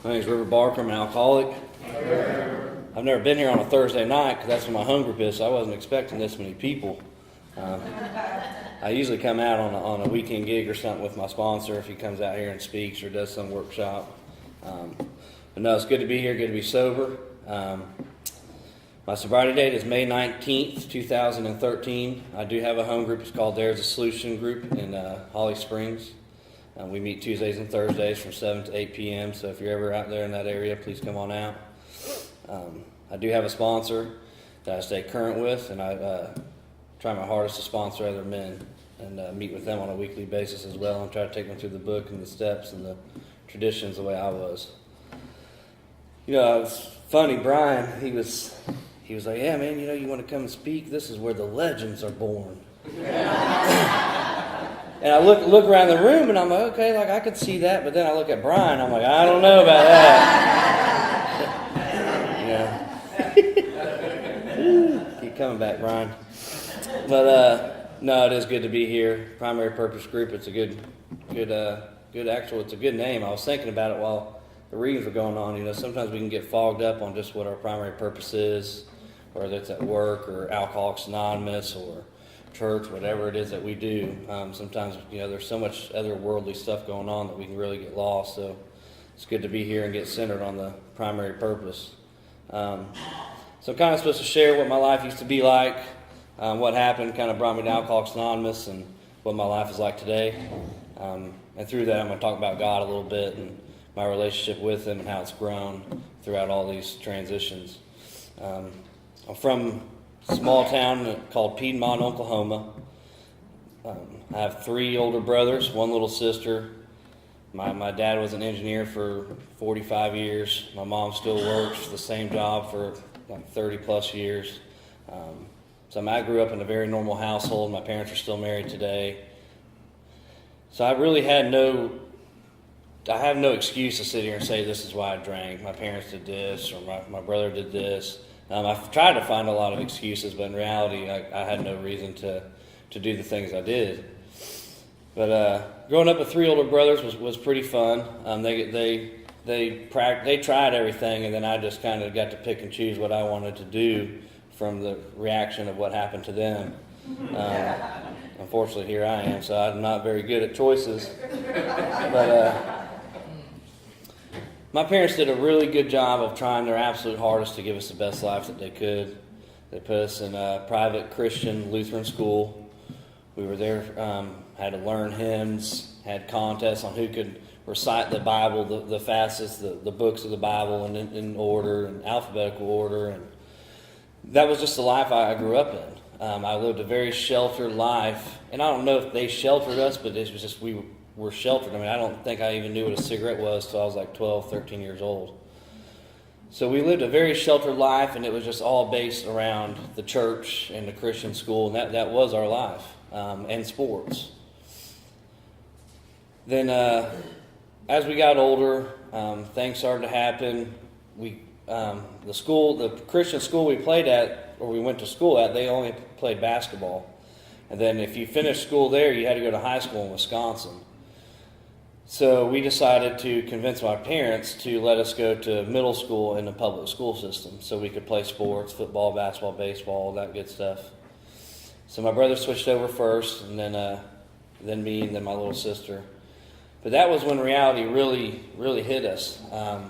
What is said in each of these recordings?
My name's River Barker. I'm an alcoholic. I've never been here on a Thursday night because that's when my home group is, so I wasn't expecting this many people. I usually come out on a weekend gig or something with my sponsor if he comes out here and speaks or does some workshop. But no, it's good to be here, good to be sober. My sobriety date is May 19th, 2013. I do have a home group. It's called There's a Solution Group in Holly Springs. We meet Tuesdays and Thursdays from 7 to 8 p.m., so if you're ever out there in that area, please come on out. I do have a sponsor that I stay current with, and I try my hardest to sponsor other men and meet with them on a weekly basis as well and try to take them through the book and the steps and the traditions the way I was. You know, it's funny, Brian, he was like, yeah, man, you want to come and speak? This is where the legends are born. And I look around the room, and I'm like, okay, like I could see that. But then I look at Brian, I'm like, I don't know about that. Keep coming back, Brian. But no, it is good to be here. Primary Purpose Group. It's a good It's a good name. I was thinking about it while the readings were going on. Sometimes we can get fogged up on just what our primary purpose is, whether it's at work or Alcoholics Anonymous or church, whatever it is that we do. Sometimes, there's so much other worldly stuff going on that we can really get lost. So it's good to be here and get centered on the primary purpose. So I'm kind of supposed to share what my life used to be like, what happened kind of brought me to Alcoholics Anonymous, and what my life is like today. And through that, I'm going to talk about God a little bit and my relationship with Him and how it's grown throughout all these transitions. I'm from a small town called Piedmont, Oklahoma. I have 3 older brothers, 1 little sister. My dad was an engineer for 45 years. My mom still works the same job for like 30 plus years. I grew up in a very normal household. My parents are still married today. So I really have no excuse to sit here and say this is why I drank. My parents did this, or my brother did this. I've tried to find a lot of excuses, but in reality, I had no reason to do the things I did. But growing up with 3 older brothers was pretty fun. They tried everything, and then I just kind of got to pick and choose what I wanted to do from the reaction of what happened to them. Unfortunately, here I am, so I'm not very good at choices. But my parents did a really good job of trying their absolute hardest to give us the best life that they could. They put us in a private Christian Lutheran school. We were there, had to learn hymns, had contests on who could recite the Bible the fastest, the books of the Bible in order, in alphabetical order. And that was just the life I grew up in. I lived a very sheltered life, and I don't know if they sheltered us, but it was just we were sheltered. I don't think I even knew what a cigarette was until I was like 12, 13 years old. So we lived a very sheltered life, and it was just all based around the church and the Christian school, and that was our life, and sports. Then as we got older, things started to happen. The Christian school we played at, or we went to school at, they only played basketball. And then if you finished school there, you had to go to high school in Wisconsin. So we decided to convince my parents to let us go to middle school in the public school system so we could play sports, football, basketball, baseball, that good stuff. So my brother switched over first, and then me, and then my little sister. But that was when reality really, really hit us. I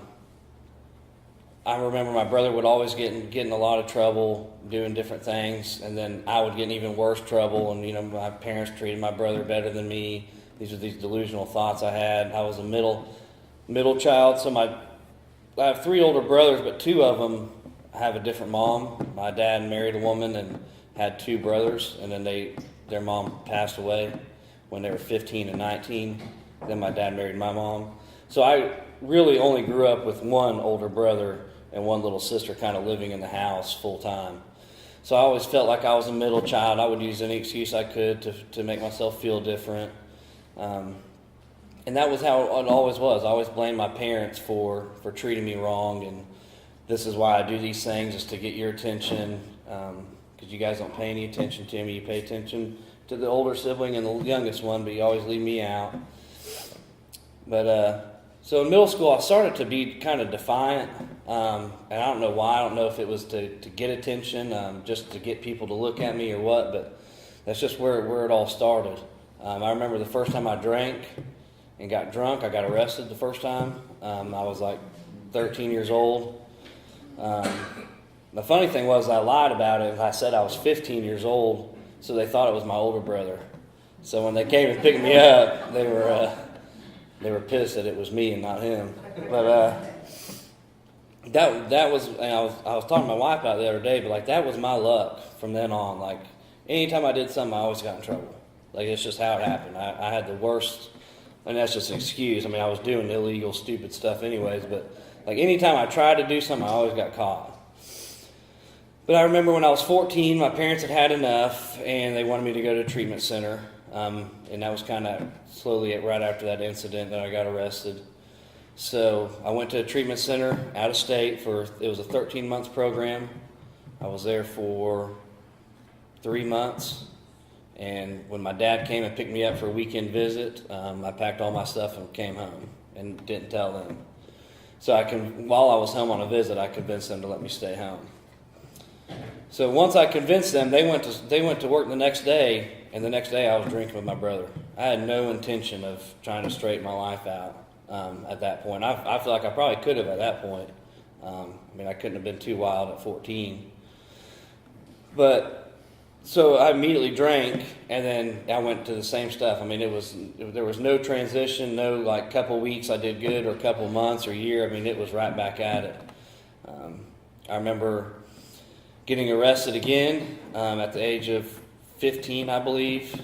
remember my brother would always get in a lot of trouble doing different things, and then I would get in even worse trouble, and my parents treated my brother better than me. These are these delusional thoughts I had. I was a middle child, so I have 3 older brothers, but 2 of them have a different mom. My dad married a woman and had 2 brothers, and then their mom passed away when they were 15 and 19. Then my dad married my mom. So I really only grew up with 1 older brother and 1 little sister kind of living in the house full time. So I always felt like I was a middle child. I would use any excuse I could to make myself feel different. And that was how it always was. I always blamed my parents for treating me wrong, and this is why I do these things, is to get your attention, because you guys don't pay any attention to me. You pay attention to the older sibling and the youngest one, but you always leave me out. But So in middle school, I started to be kind of defiant, and I don't know why. I don't know if it was to get attention, just to get people to look at me or what, but that's just where it all started. I remember the first time I drank and got drunk. I got arrested the first time. I was like 13 years old. The funny thing was I lied about it. I said I was 15 years old, so they thought it was my older brother. So when they came and picked me up, they were pissed that it was me and not him. But that was, and I was talking to my wife about it the other day, but like that was my luck from then on. Like anytime I did something, I always got in trouble. Like it's just how it happened. I had the worst, and that's just an excuse. I mean, I was doing illegal, stupid stuff anyways, but like anytime I tried to do something, I always got caught. But I remember when I was 14, my parents had enough, and they wanted me to go to a treatment center. And that was kind of slowly right after that incident that I got arrested. So I went to a treatment center out of state it was a 13-month program. I was there for 3 months. And when my dad came and picked me up for a weekend visit, I packed all my stuff and came home and didn't tell them. So while I was home on a visit, I convinced them to let me stay home. So once I convinced them, they went to work the next day, and the next day I was drinking with my brother. I had no intention of trying to straighten my life out at that point. I feel like I probably could have at that point. I mean, I couldn't have been too wild at 14. But so I immediately drank, and then I went to the same stuff. I mean, there was no transition, no like couple weeks I did good or a couple months or year. I mean, it was right back at it. I remember getting arrested again at the age of 15, I believe,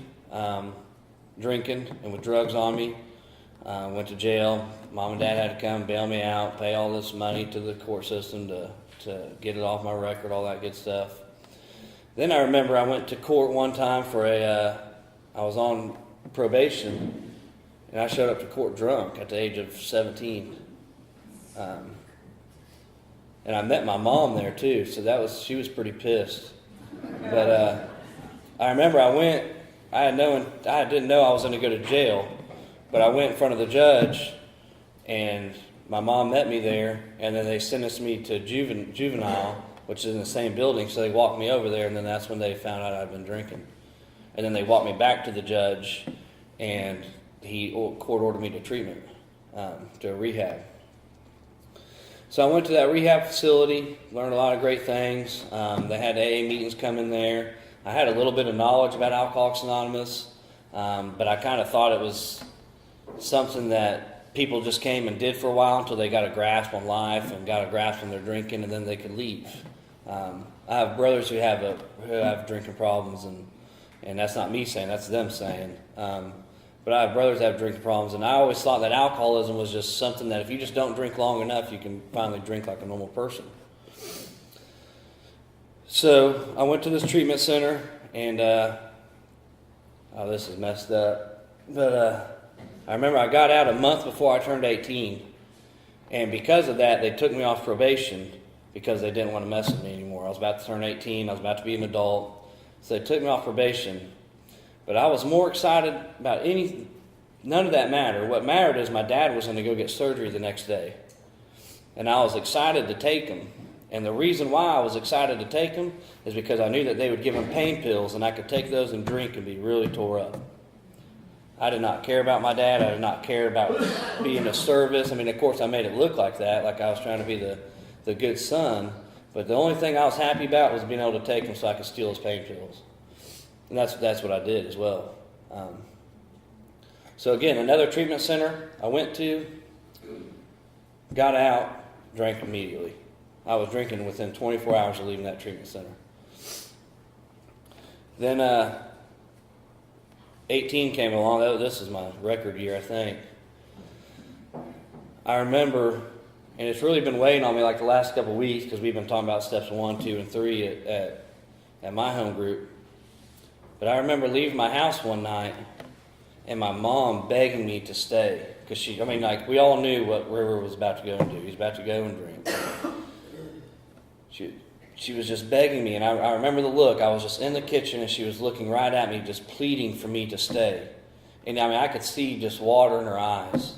drinking and with drugs on me. Went to jail. Mom and Dad had to come bail me out, pay all this money to the court system to get it off my record, all that good stuff. Then I remember I went to court one time I was on probation, and I showed up to court drunk at the age of 17. And I met my mom there too, so she was pretty pissed. But I remember I didn't know I was going to go to jail, but I went in front of the judge, and my mom met me there, and then they sentenced me to juvenile, which is in the same building, so they walked me over there, and then that's when they found out I'd been drinking. And then they walked me back to the judge, and court ordered me to treatment, to a rehab. So I went to that rehab facility, learned a lot of great things. They had AA meetings come in there. I had a little bit of knowledge about Alcoholics Anonymous, but I kind of thought it was something that people just came and did for a while until they got a grasp on life and got a grasp on their drinking, and then they could leave. I have brothers who have drinking problems, and that's not me saying, that's them saying. But I have brothers that have drinking problems, and I always thought that alcoholism was just something that if you just don't drink long enough, you can finally drink like a normal person. So I went to this treatment center, and this is messed up. But I remember I got out a month before I turned 18, and because of that, they took me off probation because they didn't want to mess with me anymore. I was about to turn 18. I was about to be an adult, so they took me off probation. But I was more excited about anything. None of that mattered. What mattered is my dad was going to go get surgery the next day. And I was excited to take him. And the reason why I was excited to take him is because I knew that they would give him pain pills, and I could take those and drink and be really tore up. I did not care about my dad. I did not care about being a service. I mean, of course, I made it look like that, like I was trying to be the good son. But the only thing I was happy about was being able to take him so I could steal his pain pills. And that's what I did as well. So again, another treatment center I went to, got out, drank immediately. I was drinking within 24 hours of leaving that treatment center. Then 18 came along. This is my record year, I think. I remember, and it's really been weighing on me like the last couple of weeks because we've been talking about steps 1, 2, and 3 at my home group. But I remember leaving my house one night and my mom begging me to stay. Because we all knew what River was about to go and do. He was about to go and drink. She was just begging me, and I remember the look. I was just in the kitchen, and she was looking right at me, just pleading for me to stay. And I could see just water in her eyes.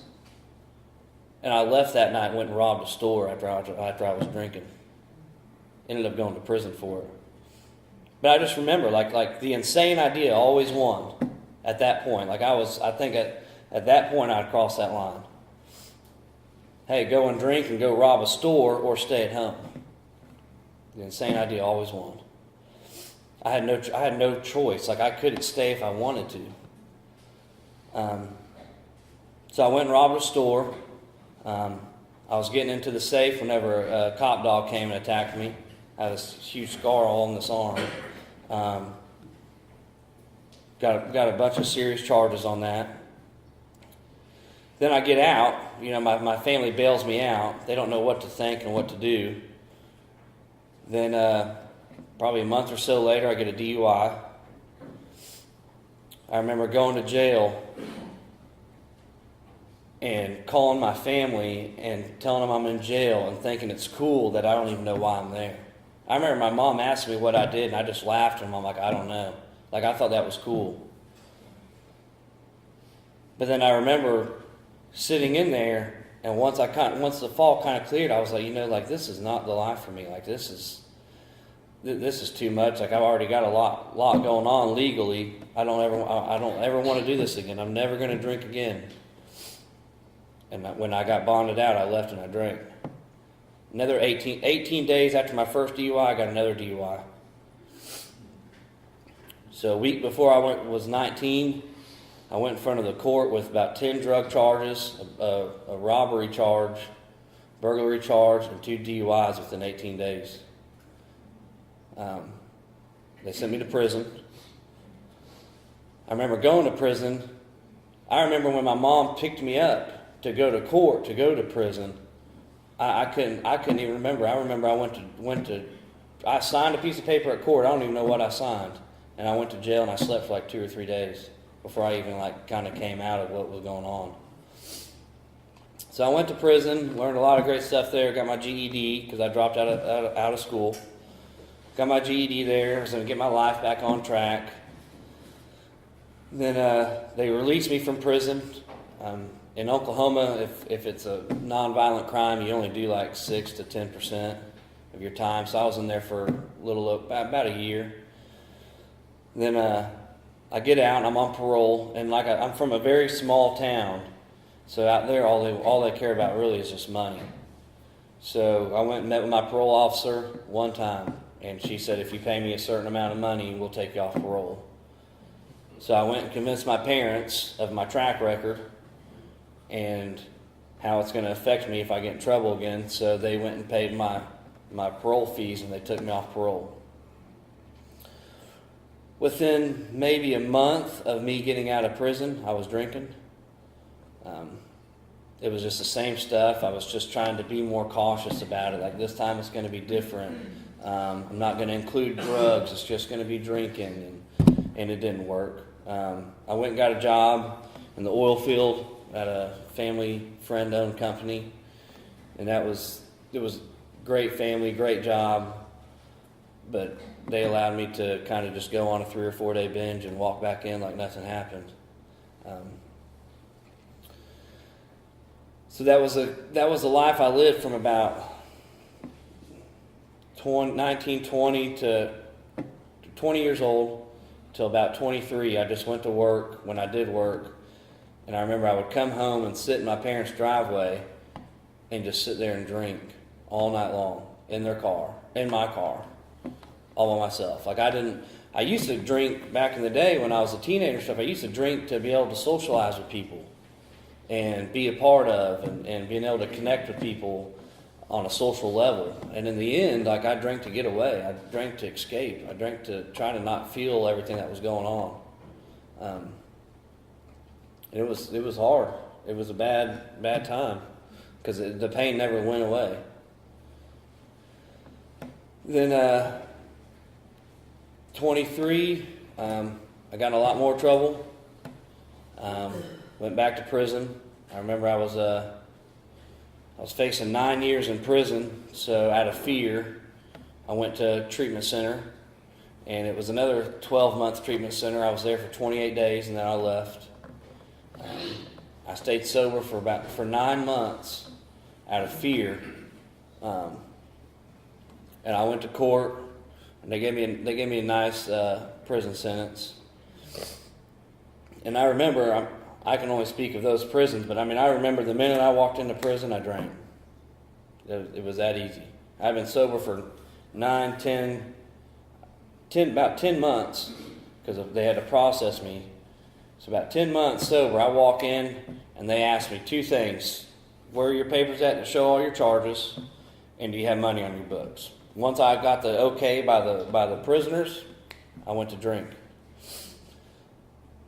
And I left that night and went and robbed a store after I was drinking. Ended up going to prison for it. But I just remember, like the insane idea always won at that point. I think at that point I'd crossed that line. Hey, go and drink and go rob a store or stay at home. The insane idea always won. I had no choice. Like, I couldn't stay if I wanted to. So I went and robbed a store. I was getting into the safe whenever a cop dog came and attacked me. I had this huge scar all on this arm. Got a bunch of serious charges on that. Then I get out. My family bails me out. They don't know what to think and what to do. Then probably a month or so later, I get a DUI. I remember going to jail and calling my family and telling them I'm in jail and thinking it's cool that I don't even know why I'm there. I remember my mom asked me what I did, and I just laughed, and I'm like, I don't know. Like, I thought that was cool. But then I remember sitting in there, and once the fog kind of cleared, I was like, this is not the life for me. Like, this is too much. Like, I've already got a lot going on legally. I don't ever want to do this again. I'm never going to drink again. And when I got bonded out, I left and I drank. Another 18 days after my first DUI, I got another DUI. So a week before I was 19, I went in front of the court with about 10 drug charges, a robbery charge, burglary charge, and 2 DUIs within 18 days. They sent me to prison. I remember going to prison. I remember when my mom picked me up to go to court, to go to prison. I couldn't even remember. I remember I signed a piece of paper at court. I don't even know what I signed. And I went to jail and I slept for like 2 or 3 days before I even kind of came out of what was going on. So I went to prison, learned a lot of great stuff there, got my GED because I dropped out of school. Got my GED there, I was going to get my life back on track. Then they released me from prison. In Oklahoma, if it's a nonviolent crime, you only do like 6 to 10% of your time. So I was in there for about a year. Then I get out and I'm on parole, and I'm from a very small town, so out there all they care about really is just money. So I went and met with my parole officer one time, and she said, if you pay me a certain amount of money, we'll take you off parole. So I went and convinced my parents of my track record and how it's going to affect me if I get in trouble again. So they went and paid my parole fees, and they took me off parole. Within maybe a month of me getting out of prison, I was drinking. It was just the same stuff. I was just trying to be more cautious about it. Like, this time it's going to be different. I'm not going to include drugs. It's just going to be drinking, and it didn't work. I went and got a job in the oil field at a family friend-owned company, and it was great family, great job, but they allowed me to kind of just go on a 3 or 4 day binge and walk back in like nothing happened. So that was a life I lived from about 1920 to 20 years old till about 23. I just went to work when I did work, and I remember I would come home and sit in my parents' driveway and just sit there and drink all night long in my car, all by myself. I used to drink back in the day when I was a teenager and stuff. I used to drink to be able to socialize with people and be a part of and being able to connect with people on a social level. And in the end, I drank to get away. I drank to escape. I drank to try to not feel everything that was going on. It was hard. It was a bad time because the pain never went away. Then 23, I got in a lot more trouble. Went back to prison. I remember I was facing 9 years in prison, so out of fear, I went to a treatment center, and it was another 12-month treatment center. I was there for 28 days, and then I left. I stayed sober for 9 months, out of fear. And I went to court, and they gave me a nice prison sentence. And I remember, I can only speak of those prisons, but I remember the minute I walked into prison, I drank. It was that easy. I've been sober for about 10 months, because they had to process me. So about 10 months sober, I walk in, and they ask me two things: where are your papers at to show all your charges, and do you have money on your books? Once I got the okay by the prisoners, I went to drink.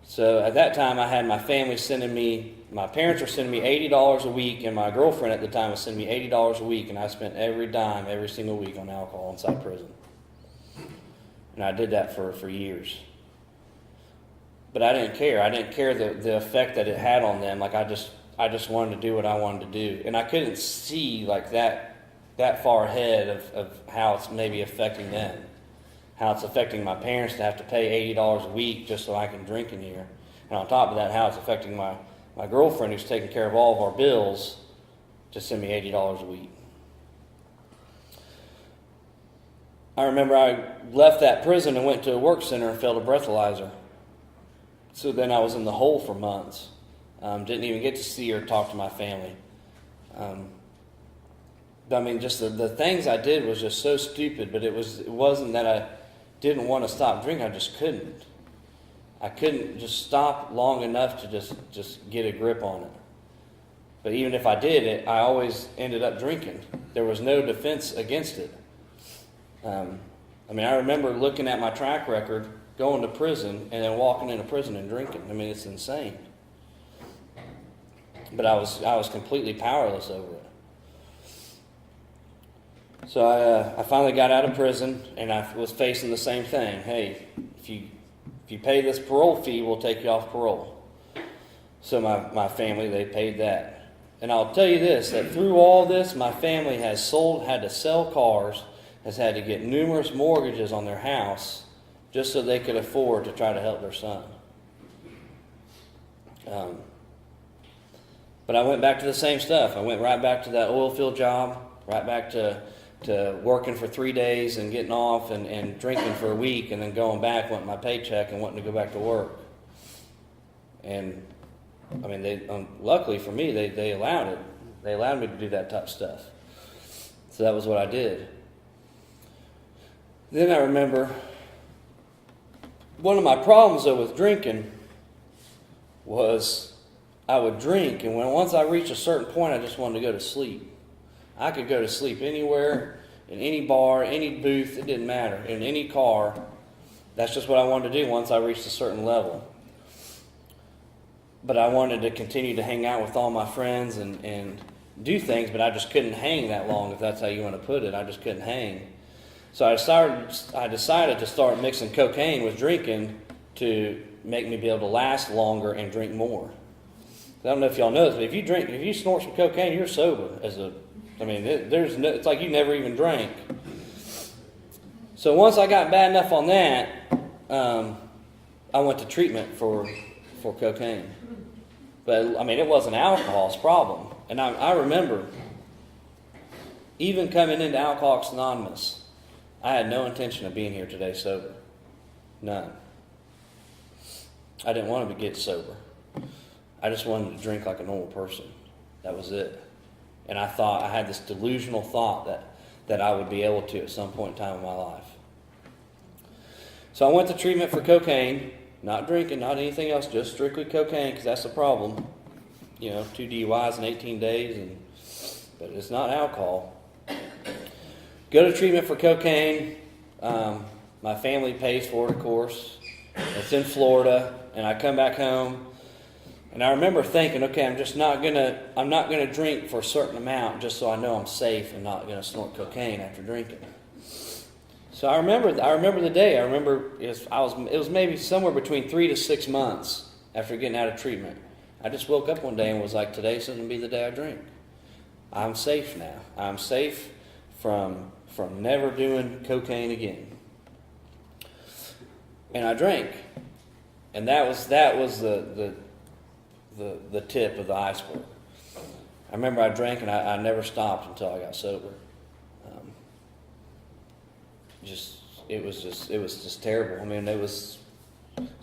So at that time, I had my family my parents were sending me $80 a week, and my girlfriend at the time was sending me $80 a week, and I spent every dime every single week on alcohol inside prison. And I did that for years. But I didn't care. I didn't care the effect that it had on them. Like I just wanted to do what I wanted to do. And I couldn't see like that far ahead of how it's maybe affecting them. How it's affecting my parents to have to pay $80 a week just so I can drink in here. And on top of that, how it's affecting my girlfriend, who's taking care of all of our bills, to send me $80 a week. I remember I left that prison and went to a work center and filled a breathalyzer. So then I was in the hole for months. Didn't even get to see or talk to my family. Just the things I did was just so stupid, but it wasn't that I didn't want to stop drinking, I just couldn't. I couldn't just stop long enough to just get a grip on it. But even if I did it, I always ended up drinking. There was no defense against it. I remember looking at my track record, going to prison, and then walking into prison and drinking. It's insane. But I was completely powerless over it. So I finally got out of prison, and I was facing the same thing. Hey, if you pay this parole fee, we'll take you off parole. So my family, they paid that. And I'll tell you this, that through all this, my family had to sell cars, has had to get numerous mortgages on their house just so they could afford to try to help their son. But I went back to the same stuff. I went right back to that oil field job, right back to working for 3 days and getting off and drinking for a week, and then going back, wanting my paycheck and wanting to go back to work. And luckily for me, they allowed it. They allowed me to do that type of stuff. So that was what I did. Then I remember one of my problems though with drinking was I would drink, and once I reached a certain point, I just wanted to go to sleep. I could go to sleep anywhere, in any bar, any booth, it didn't matter, in any car. That's just what I wanted to do once I reached a certain level. But I wanted to continue to hang out with all my friends and do things, but I just couldn't hang that long, if that's how you want to put it. I just couldn't hang. So I decided to start mixing cocaine with drinking to make me be able to last longer and drink more. I don't know if y'all know this, but if you snort some cocaine, you're sober. It's like you never even drank. So once I got bad enough on that, I went to treatment for cocaine. But it wasn't alcohol's problem. And I remember, even coming into Alcoholics Anonymous, I had no intention of being here today sober. None. I didn't want to get sober. I just wanted to drink like a normal person. That was it. And I had this delusional thought that I would be able to at some point in time in my life. So I went to treatment for cocaine, not drinking, not anything else, just strictly cocaine, because that's the problem. 2 DUIs in 18 days, but it's not alcohol. Go to treatment for cocaine. My family pays for it, of course. It's in Florida, and I come back home. And I remember thinking, okay, I'm not gonna drink for a certain amount just so I know I'm safe and not gonna snort cocaine after drinking. So I remember the day. I remember it was maybe somewhere between 3 to 6 months after getting out of treatment. I just woke up one day and was like, today's going to be the day I drink. I'm safe now. I'm safe from never doing cocaine again. And I drank, and that was the tip of the iceberg. I remember I drank and I never stopped until I got sober. It was just terrible. I mean, it's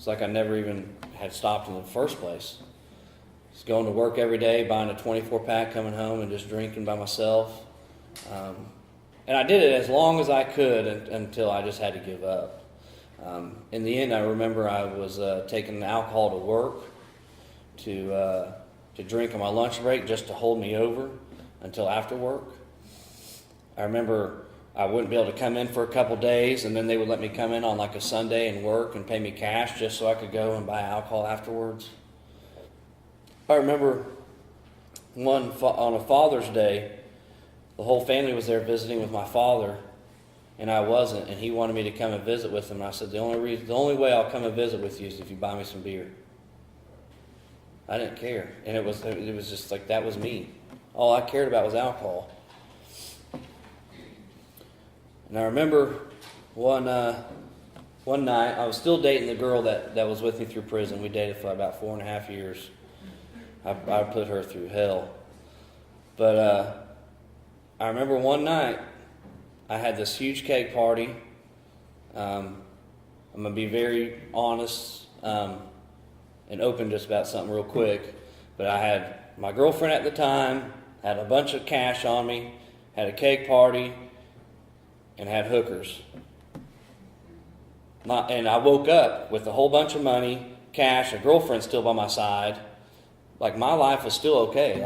like I never even had stopped in the first place. Just going to work every day, buying a 24-pack, coming home and just drinking by myself. And I did it as long as I could until I just had to give up. In the end, I remember I was taking alcohol to work to drink on my lunch break just to hold me over until after work. I remember I wouldn't be able to come in for a couple days, and then they would let me come in on like a Sunday and work and pay me cash just so I could go and buy alcohol afterwards. I remember on a Father's Day, the whole family was there visiting with my father, and I wasn't, and he wanted me to come and visit with him. And I said, the only way I'll come and visit with you is if you buy me some beer. I didn't care, and it was just like that was me. All I cared about was alcohol. And I remember one night, I was still dating the girl that was with me through prison. We dated for about 4.5 years. I put her through hell. But I remember one night, I had this huge cake party. I'm going to be very honest and open just about something real quick. But I had my girlfriend at the time, had a bunch of cash on me, had a cake party, and had hookers. And I woke up with a whole bunch of money, cash, a girlfriend still by my side. Like my life was still okay.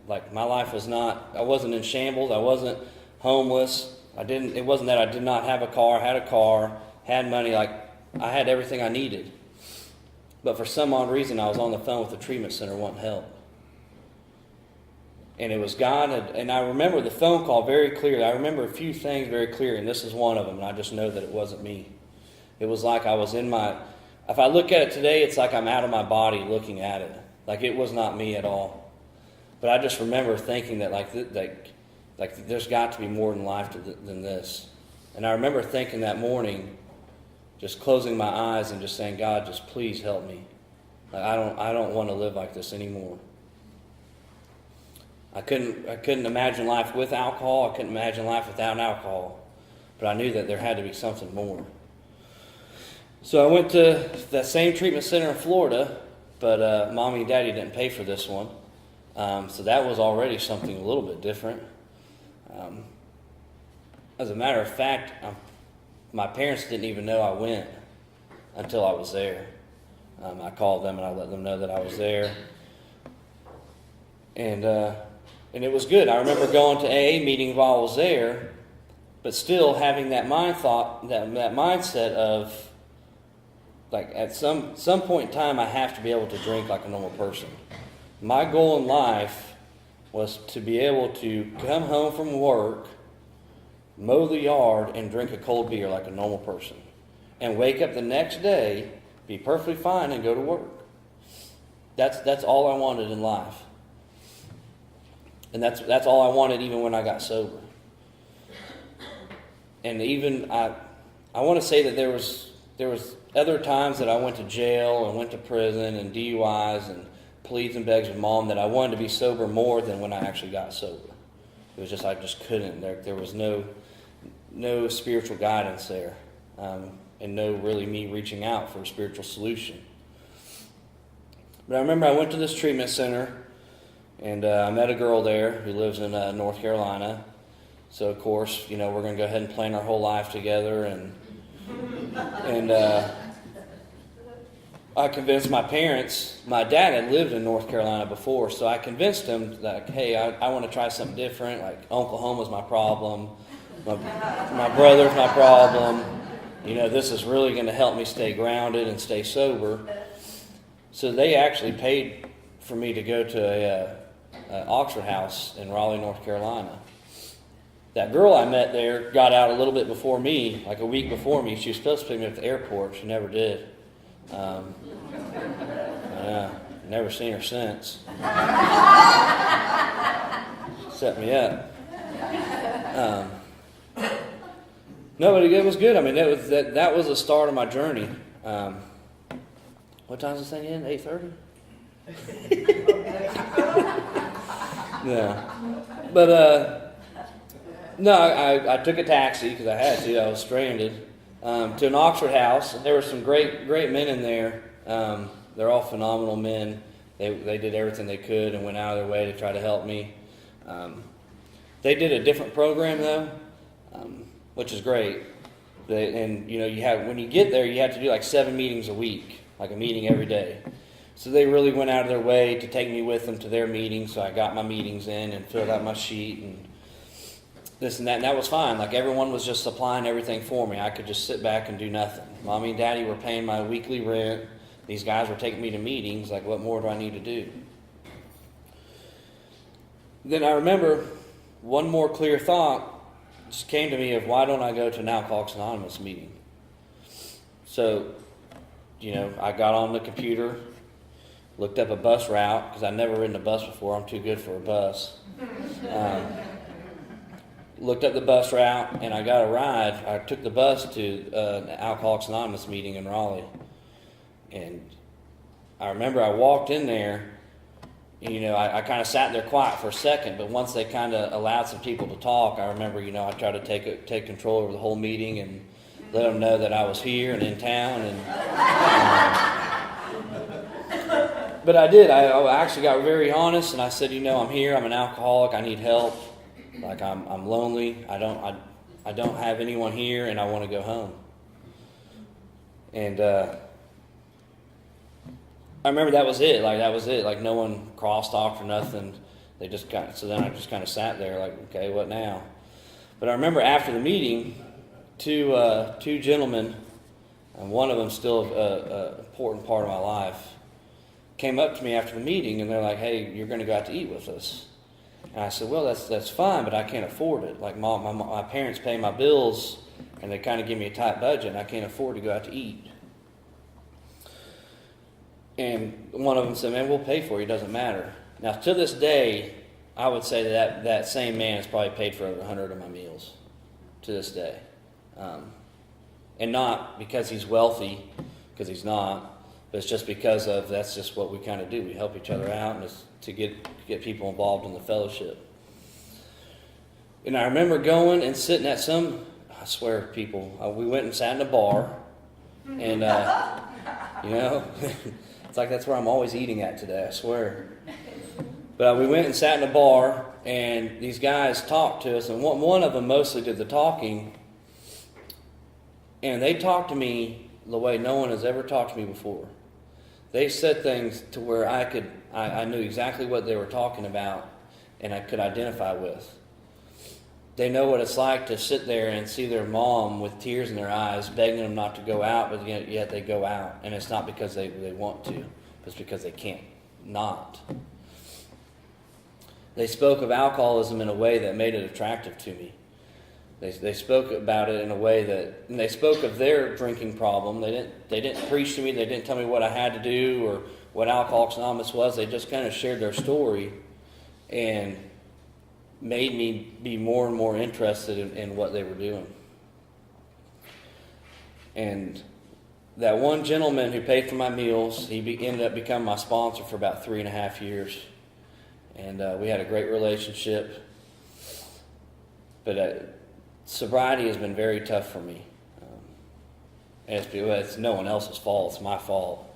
Like my life was not, I wasn't in shambles, I wasn't homeless. It wasn't that I did not have a car, had a car, had money, like I had everything I needed. But for some odd reason I was on the phone with the treatment center wanting help. And it was God, and I remember the phone call very clearly. I remember a few things very clearly, and this is one of them, and I just know that it wasn't me. It was like I was if I look at it today, it's like I'm out of my body looking at it. Like it was not me at all. But I just remember thinking that like there's got to be more in life than this. And I remember thinking that morning, just closing my eyes and just saying, God, just please help me. Like I don't want to live like this anymore. I couldn't imagine life with alcohol. I couldn't imagine life without alcohol. But I knew that there had to be something more. So I went to that same treatment center in Florida, but Mommy and Daddy didn't pay for this one. So that was already something a little bit different. As a matter of fact, my parents didn't even know I went until I was there. I called them and I let them know that I was there. And it was good. I remember going to AA meetings while I was there, but still having that mindset of, like, at some point in time, I have to be able to drink like a normal person. My goal in life was to be able to come home from work, mow the yard, and drink a cold beer like a normal person. And wake up the next day, be perfectly fine, and go to work. That's all I wanted in life. And that's all I wanted even when I got sober. And even I want to say that there was other times that I went to jail and went to prison and DUIs and pleads and begs with Mom that I wanted to be sober more than when I actually got sober. It was just I just couldn't. There was no spiritual guidance there, and no really me reaching out for a spiritual solution. But I remember I went to this treatment center. And I met a girl there who lives in North Carolina. So, of course, we're going to go ahead and plan our whole life together. And I convinced my parents. My dad had lived in North Carolina before, so I convinced him that, hey, I want to try something different. Like, Oklahoma's my problem. My brother's my problem. This is really going to help me stay grounded and stay sober. So they actually paid for me to go to Oxford House in Raleigh, North Carolina. That girl I met there got out a little bit before me, like a week before me. She was supposed to pick me up at the airport. She never did. Never seen her since. Set me up. No, but it was good. I mean, that was the start of my journey. What time is this thing in? 8:30? No. But, no, I took a taxi because I had to. I was stranded to an Oxford house. There were some great men in there. They're all phenomenal men. They did everything they could and went out of their way to try to help me. They did a different program though, which is great. And you have when you get there, you have to do like 7 meetings a week, like a meeting every day. So they really went out of their way to take me with them to their meetings. So I got my meetings in and filled out my sheet and this and that. And that was fine. Like everyone was just supplying everything for me. I could just sit back and do nothing. Mommy and Daddy were paying my weekly rent. These guys were taking me to meetings. Like, what more do I need to do? Then I remember one more clear thought just came to me of why don't I go to an Alcoholics Anonymous meeting? So, I got on the computer, looked up a bus route because I'd never ridden a bus before. I'm too good for a bus. Looked up the bus route and I got a ride. I took the bus to an Alcoholics Anonymous meeting in Raleigh. And I remember I walked in there, I kind of sat there quiet for a second, but once they kind of allowed some people to talk, I remember, I tried to take control over the whole meeting and let them know that I was here and in town. And but I did. I actually got very honest, and I said, I'm here. I'm an alcoholic. I need help. Like I'm lonely. I don't have anyone here, and I want to go home. And I remember that was it. Like no one cross-talked or nothing. So then I just kind of sat there like, okay, what now? But I remember after the meeting, two gentlemen, and one of them still an important part of my life, came up to me after the meeting and they're like, hey, you're going to go out to eat with us. And I said, well, that's fine, but I can't afford it. Like my parents pay my bills and they kind of give me a tight budget and I can't afford to go out to eat. And one of them said, man, we'll pay for you. It doesn't matter. Now, to this day, I would say that same man has probably paid for over 100 of my meals to this day. And not because he's wealthy, because he's not, but it's just because that's just what we kind of do. We help each other out and it's to get people involved in the fellowship. And I remember going and sitting at I swear, people, we went and sat in a bar. And, it's like that's where I'm always eating at today, I swear. But we went and sat in a bar, and these guys talked to us, and one of them mostly did the talking. And they talked to me the way no one has ever talked to me before. They said things to where I knew exactly what they were talking about, and I could identify with. They know what it's like to sit there and see their mom with tears in their eyes, begging them not to go out, but yet they go out. And it's not because they want to, it's because they can't not. They spoke of alcoholism in a way that made it attractive to me. They spoke about it in a way and they spoke of their drinking problem. They didn't preach to me. They didn't tell me what I had to do or what Alcoholics Anonymous was. They just kind of shared their story and made me be more and more interested in what they were doing. And that one gentleman who paid for my meals, he ended up becoming my sponsor for about 3.5 years. And we had a great relationship. But sobriety has been very tough for me. And it's no one else's fault. It's my fault.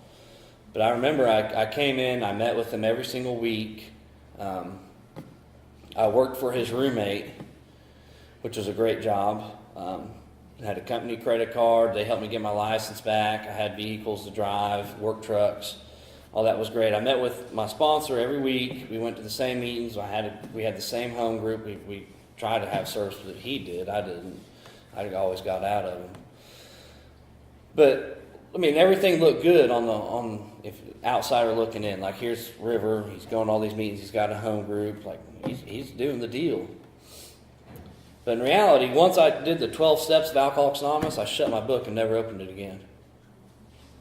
But I remember I came in, I met with him every single week. I worked for his roommate, which was a great job. I had a company credit card. They helped me get my license back. I had vehicles to drive, work trucks. All that was great. I met with my sponsor every week. We went to the same meetings. We had the same home group. We tried to have service that he did. I didn't. I always got out of him. But everything looked good if outsider looking in. Like here's River. He's going to all these meetings. He's got a home group. Like he's doing the deal. But in reality, once I did the 12 steps of Alcoholics Anonymous, I shut my book and never opened it again.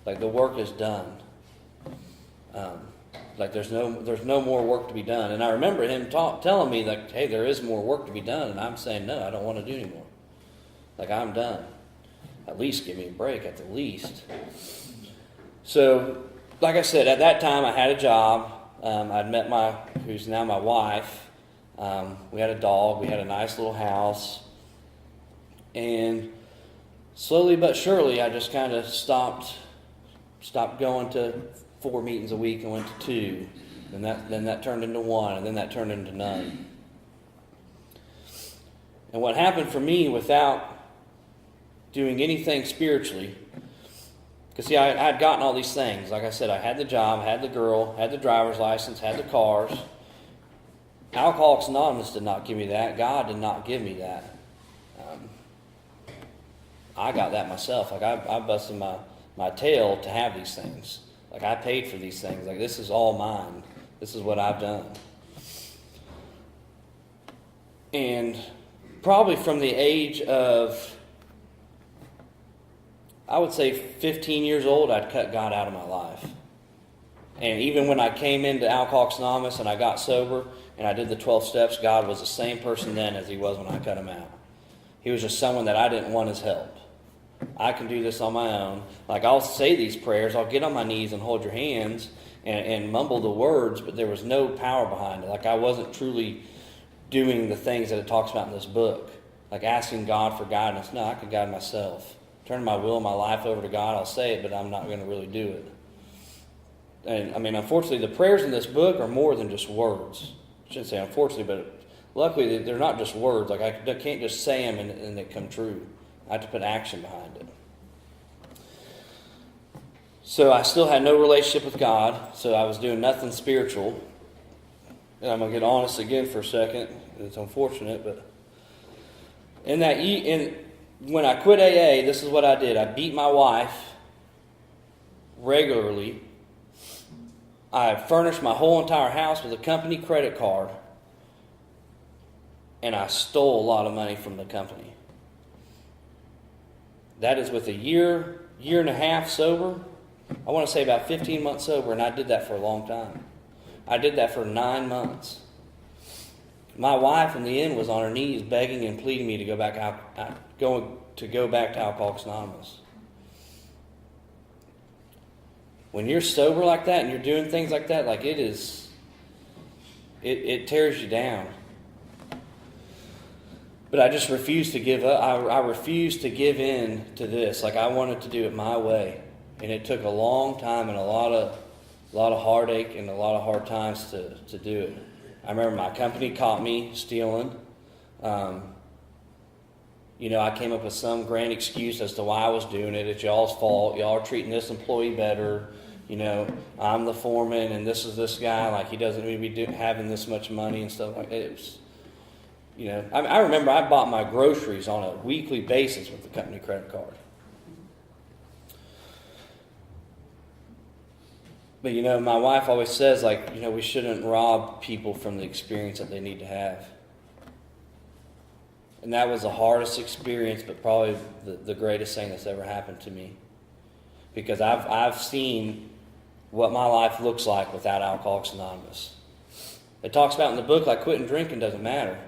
Like the work is done. Like there's no more work to be done. And I remember him telling me like, hey, there is more work to be done. And I'm saying, no, I don't want to do anymore. Like I'm done. At least give me a break at the least. So, like I said, at that time I had a job. I'd met who's now my wife. We had a dog. We had a nice little house. And slowly but surely, I just kind of stopped going to 4 meetings a week and went to 2. And then that turned into 1, and then that turned into none. And what happened for me without doing anything spiritually, because see, I had gotten all these things. Like I said, I had the job, had the girl, had the driver's license, had the cars. Alcoholics Anonymous did not give me that. God did not give me that. I got that myself. Like I busted my tail to have these things. Like I paid for these things. Like this is all mine. This is what I've done. And probably from the age of, I would say 15 years old, I'd cut God out of my life. And even when I came into Alcoholics Anonymous and I got sober and I did the 12 steps, God was the same person then as he was when I cut him out. He was just someone that I didn't want his help. I can do this on my own. Like I'll say these prayers, I'll get on my knees and hold your hands and mumble the words, but there was no power behind it. Like I wasn't truly doing the things that it talks about in this book. Like asking God for guidance. No, I could guide myself. Turning my will and my life over to God, I'll say it, but I'm not going to really do it. And I mean, unfortunately, the prayers in this book are more than just words. I shouldn't say unfortunately, but luckily they're not just words. Like I can't just say them and they come true. I have to put action behind it. So I still had no relationship with God, so I was doing nothing spiritual. And I'm going to get honest again for a second. It's unfortunate, but when I quit AA, this is what I did. I beat my wife regularly. I furnished my whole entire house with a company credit card. And I stole a lot of money from the company. That is with a year and a half sober. I want to say about 15 months sober, and I did that for a long time. I did that for 9 months. My wife, in the end, was on her knees begging and pleading me to go back to Alcoholics Anonymous. When you're sober like that and you're doing things like that, like it tears you down. But I just refused to give up. I refused to give in to this. Like I wanted to do it my way, and it took a long time and a lot of heartache and a lot of hard times to do it. I remember my company caught me stealing. I came up with some grand excuse as to why I was doing it. It's y'all's fault. Y'all are treating this employee better. I'm the foreman, and this is this guy. Like he doesn't need to be having this much money and stuff like that. It was. I remember I bought my groceries on a weekly basis with the company credit card. But, my wife always says, we shouldn't rob people from the experience that they need to have. And that was the hardest experience, but probably the greatest thing that's ever happened to me. Because I've seen what my life looks like without Alcoholics Anonymous. It talks about in the book, like quitting drinking doesn't matter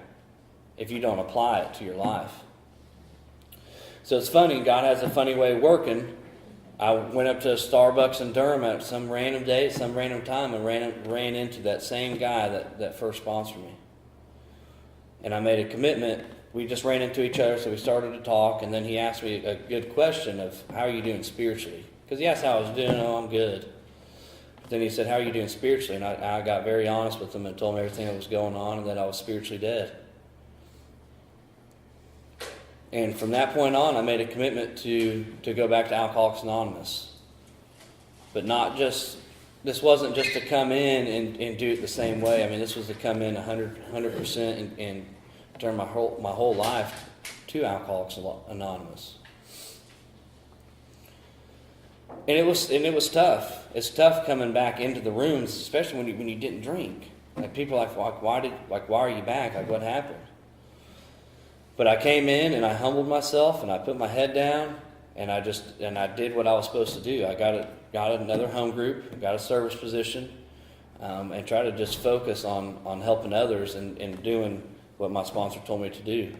if you don't apply it to your life. So it's funny, God has a funny way of working. I went up to a Starbucks in Durham at some random day, some random time, and ran into that same guy that first sponsored me. And I made a commitment. We just ran into each other, so we started to talk, and then he asked me a good question of, how are you doing spiritually? Because he asked how I was doing. Oh, I'm good. Then he said, how are you doing spiritually? And I got very honest with him and told him everything that was going on and that I was spiritually dead. And from that point on, I made a commitment to go back to Alcoholics Anonymous. But this wasn't just to come in and do it the same way. I mean, this was to come in 100% and turn my whole life to Alcoholics Anonymous. And it was tough. It's tough coming back into the rooms, especially when you didn't drink. Like people are like, why are you back? Like what happened? But I came in and I humbled myself and I put my head down and I did what I was supposed to do. I got another home group, got a service position, and tried to just focus on helping others and doing what my sponsor told me to do.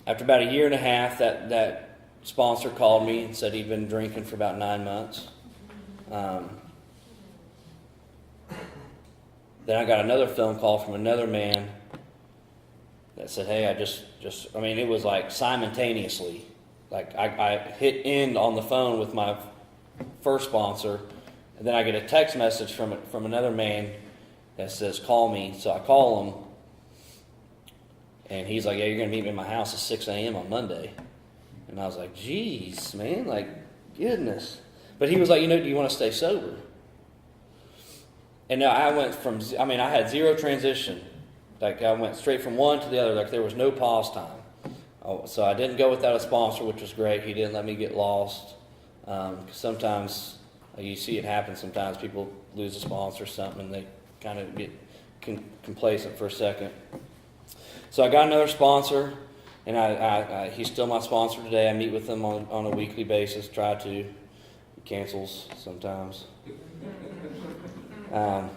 After about a year and a half, that sponsor called me and said he'd been drinking for about 9 months. Then I got another phone call from another man that said, hey, it was like simultaneously. Like I hit end on the phone with my first sponsor, and then I get a text message from another man that says, call me. So I call him, and he's like, yeah, you're going to meet me at my house at 6 a.m. on Monday. And I was like, geez, man, like, goodness. But he was like, do you want to stay sober? And now I went I had zero transition. Like, I went straight from one to the other. Like, there was no pause time. So I didn't go without a sponsor, which was great. He didn't let me get lost. Sometimes, you see it happen sometimes. People lose a sponsor or something, and they kind of get complacent for a second. So I got another sponsor, and he's still my sponsor today. I meet with him on a weekly basis, try to. He cancels sometimes. No,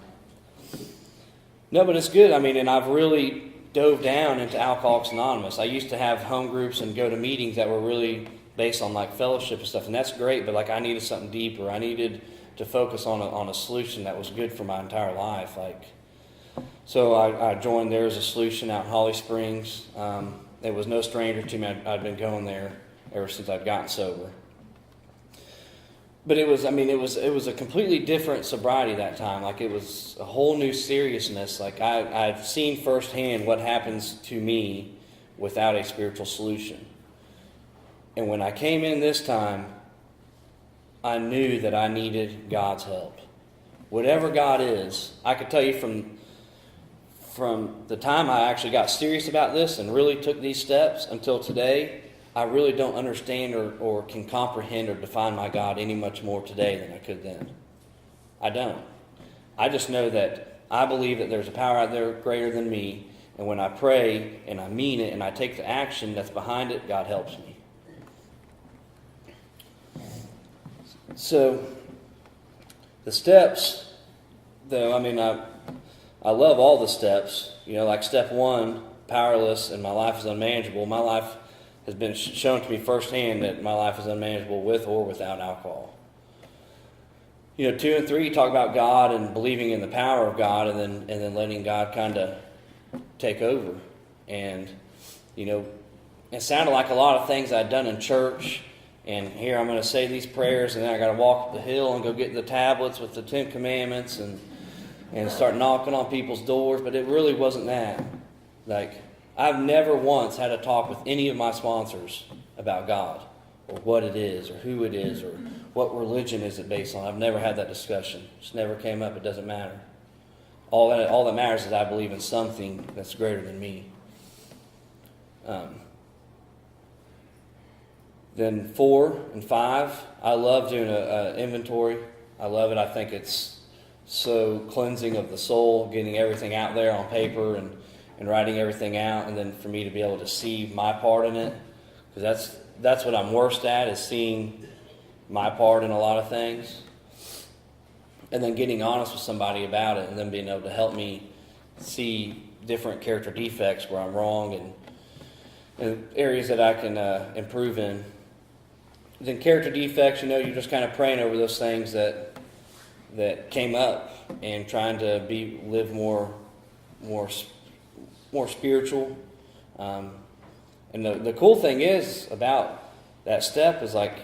but it's good. And I've really dove down into Alcoholics Anonymous. I used to have home groups and go to meetings that were really based on like fellowship and stuff, and that's great, but like I needed something deeper. I needed to focus on a solution that was good for my entire life. So I joined there as a solution out in Holly Springs. It was no stranger to me. I'd been going there ever since I'd gotten sober. But it was a completely different sobriety that time. Like, it was a whole new seriousness. Like, I've seen firsthand what happens to me without a spiritual solution. And when I came in this time, I knew that I needed God's help. Whatever God is, I could tell you from the time I actually got serious about this and really took these steps until today, I really don't understand or can comprehend or define my God any much more today than I could then. I don't. I just know that I believe that there's a power out there greater than me, and when I pray and I mean it and I take the action that's behind it, God helps me. So, the steps, though, I love all the steps. Like step 1, powerless, and my life is unmanageable. My life has been shown to me firsthand that my life is unmanageable with or without alcohol. 2 and 3 talk about God and believing in the power of God, and then letting God kind of take over. And it sounded like a lot of things I'd done in church. And here I'm going to say these prayers, and then I got to walk up the hill and go get the tablets with the 10 Commandments and start knocking on people's doors. But it really wasn't that. Like, I've never once had a talk with any of my sponsors about God, or what it is, or who it is, or what religion is it based on. I've never had that discussion. It just never came up. It doesn't matter. All that matters is I believe in something that's greater than me. Then 4 and 5, I love doing an inventory. I love it. I think it's so cleansing of the soul, getting everything out there on paper and writing everything out, and then for me to be able to see my part in it, because that's what I'm worst at, is seeing my part in a lot of things, and then getting honest with somebody about it, and then being able to help me see different character defects where I'm wrong and areas that I can improve in. Then character defects, you're just kind of praying over those things that came up and trying to live more spiritual. And the cool thing is about that step is, like,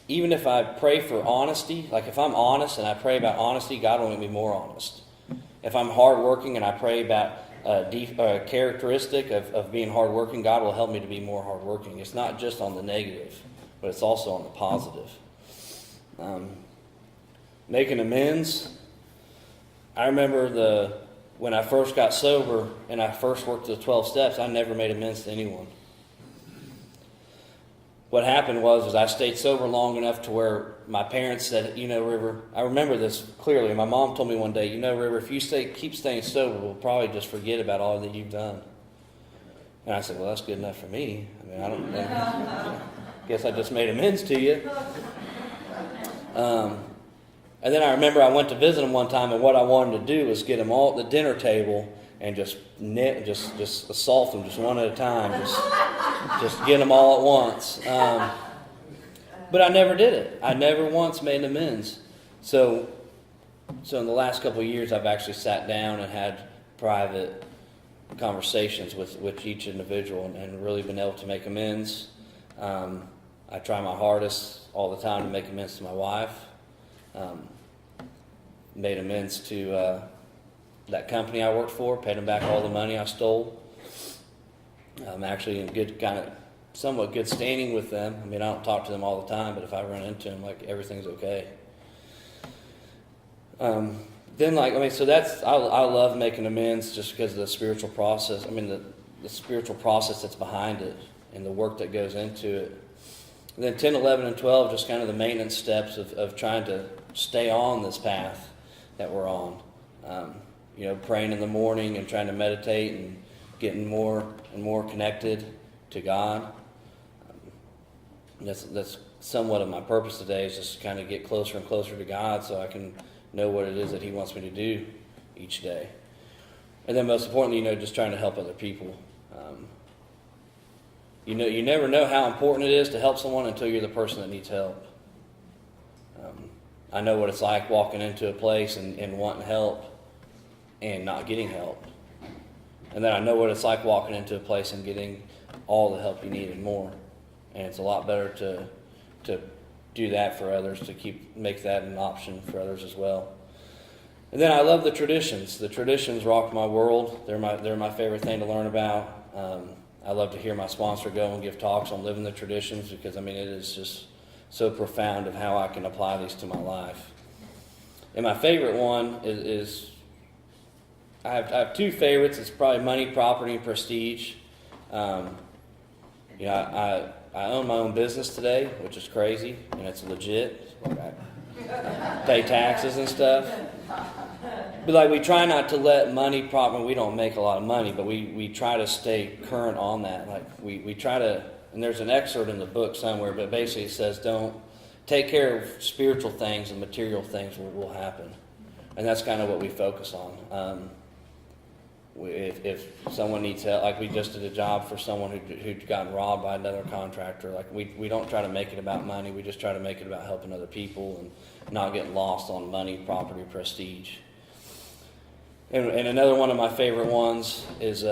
even if I pray for honesty, like if I'm honest and I pray about honesty, God will make me more honest. If I'm hardworking and I pray about a characteristic of being hardworking, God will help me to be more hardworking. It's not just on the negative, but it's also on the positive. Making amends. I remember when I first got sober and I first worked the 12 steps, I never made amends to anyone. What happened was I stayed sober long enough to where my parents said, River, I remember this clearly. My mom told me one day, River, if you keep staying sober, we'll probably just forget about all that you've done. And I said, well, that's good enough for me. I don't know. Guess I just made amends to you. And then I remember I went to visit them one time, and what I wanted to do was get them all at the dinner table and just assault them just one at a time, just get them all at once. But I never did it. I never once made amends. So So in the last couple of years, I've actually sat down and had private conversations with each individual and really been able to make amends. I try my hardest all the time to make amends to my wife. Made amends to that company I worked for, paid them back all the money I stole. I'm actually in good somewhat good standing with them. I mean, I don't talk to them all the time, but if I run into them, like, everything's okay. So that's, I love making amends just because of the spiritual process. I mean, the spiritual process that's behind it and the work that goes into it. And then 10, 11, and 12, just kind of the maintenance steps of trying to stay on this path that we're on. Praying in the morning and trying to meditate and getting more and more connected to God. That's somewhat of my purpose today, is just kind of get closer and closer to God so I can know what it is that He wants me to do each day. And then most importantly, just trying to help other people. You never know how important it is to help someone until you're the person that needs help. I know what it's like walking into a place and wanting help and not getting help. And then I know what it's like walking into a place and getting all the help you need and more. And it's a lot better to do that for others, to make that an option for others as well. And then I love the traditions. The traditions rock my world. They're my favorite thing to learn about. I love to hear my sponsor go and give talks on living the traditions, because it is just so profound of how I can apply these to my life. And my favorite one is I have two favorites. It's probably money, property, and prestige. I own my own business today, which is crazy, and it's legit. I pay taxes and stuff. But we try not to let money, property, we don't make a lot of money, but we try to stay current on that. We try to, and there's an excerpt in the book somewhere, but basically it says, don't take care of spiritual things and material things will happen. And that's kind of what we focus on. If someone needs help, like we just did a job for someone who'd gotten robbed by another contractor, we don't try to make it about money, we just try to make it about helping other people and not getting lost on money, property, prestige. And another one of my favorite ones is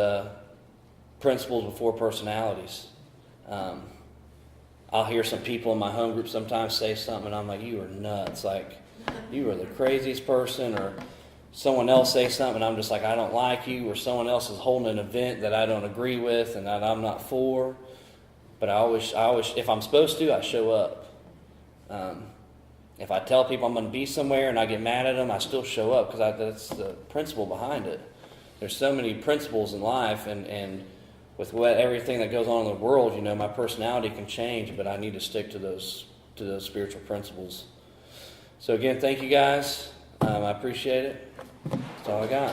principles before personalities. I'll hear some people in my home group sometimes say something, and I'm like, you are nuts. You are the craziest person. Or someone else say something, and I'm just like, I don't like you. Or someone else is holding an event that I don't agree with and that I'm not for. But I always, if I'm supposed to, I show up. If I tell people I'm going to be somewhere and I get mad at them, I still show up, because that's the principle behind it. There's so many principles in life, and with everything that goes on in the world, my personality can change, but I need to stick to those spiritual principles. So again, thank you guys. I appreciate it. That's all I got.